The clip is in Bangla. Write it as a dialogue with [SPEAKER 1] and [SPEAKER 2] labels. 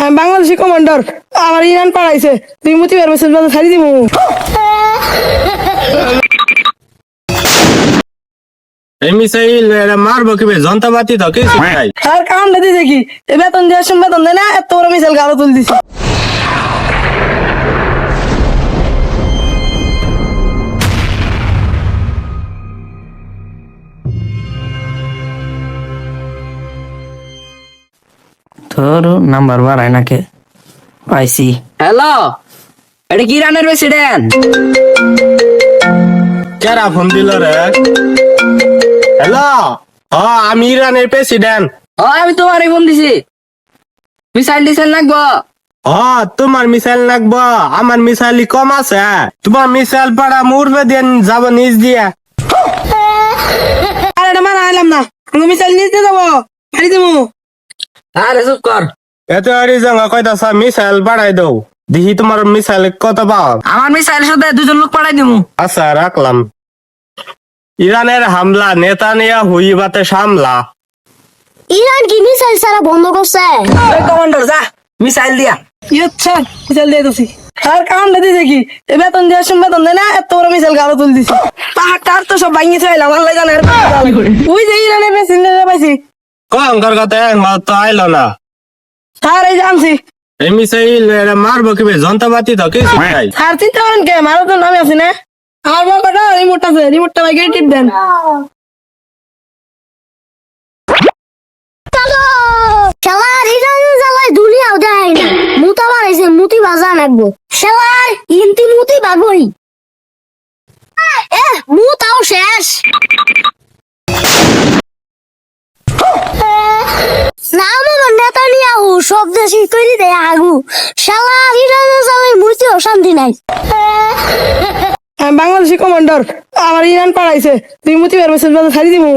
[SPEAKER 1] আমি বাংলাদেশি কমান্ডার, আমার ইরান পাড়াইছে, তুই মতিবার মেসেজ বাজে ছাড়ি দিমু।
[SPEAKER 2] এই মিসাইল মারবো কিভাবে? যন্ত্রপাতি তো কিছু নাই।
[SPEAKER 1] আর কারণ দিছে কি, এ বেতন দেওয়ার সময় বেতন দেয় না, এত বড় মিসাইল গাড়ো তুল দিছে।
[SPEAKER 3] তোর নাম্বার বাড়ায় নাকি পাইছি।
[SPEAKER 4] হ্যালো, এটা কি ইরানের প্রেসিডেন্ট?
[SPEAKER 2] কেরা ফোন দিল রে? হ্যালো, আমি ইরানের প্রেসিডেন্ট।
[SPEAKER 4] আমি তোমারই ফোন দিছি। মিসাইল টিসাইল লাগবো?
[SPEAKER 2] তোমার মিসাইল লাগবো? আমার মিসাইল কম আছে। তোমার মিসাইল পাড়া মুরবে দিন যাব নিজ দিয়া।
[SPEAKER 1] আর এটা মারা আইলাম না, আমি মিসাইল নিতে যাবো, ছাড়ি দিমু।
[SPEAKER 4] আরে চুপ কর।
[SPEAKER 2] এত আরে জাঙ্গা কইতাছা মিসাইল পাড়াই দাও, দেখি তোমার মিসাইল কত পাও।
[SPEAKER 4] আমার মিসাইল সাথে দুজন লোক পাঠাই দিমু।
[SPEAKER 2] আচ্ছা রাখলাম। ইরানের হামলা, নেতানিয়াহু বাতে সামলা।
[SPEAKER 5] ইরান কি মিসাইল ছাড়া বন্ধ করছে?
[SPEAKER 4] কমান্ডার যা মিসাইল দিয়া।
[SPEAKER 1] আচ্ছা মিসাইল দিয়ে দিছি। আর কারণ দিছে কি, এ বেতন দেওয়ার সময় বেতন দেয় না, এত বড় মিসাইল গাড়ো তুল দিছে। তার তো সব ভাঙিয়ে চাইলাম, আল্লাহ জানে। ওই যে ইরানের প্রেসিডেন্ট পাইছি,
[SPEAKER 2] কঙ্কর কথা তো আইলো না।
[SPEAKER 1] স্যার এই জানছি।
[SPEAKER 2] এই মিসাইল মারবো কিভাবে? যন্ত্রপাতি তো কিছু নাই।
[SPEAKER 1] স্যার চিন্তা করেন কে, মারো তো নামে আছি না। আমার বাবাটা রিমোট আছে, রিমোটটা ভাই টিপ দেন।
[SPEAKER 5] শালার ইরানের জ্বালায় দুনিয়াও দেয় না। মুতা বাড়াইছে, মুতি বাজা নাকবো। শালার ইন্তি মুতি বাগই। মুতাও শেষ। নাম আমার নেতানিয়াহু, সব দেশই তৈরি দেয় আগু। শালার ইরানের জ্বালায় মুতিও শান্তি নাই।
[SPEAKER 1] আমি বাংলাদেশি কমান্ডার, আমার ইরান পাড়াইছে, তুই মতিবার মেসেজ বাজে ছাড়ি দিমু।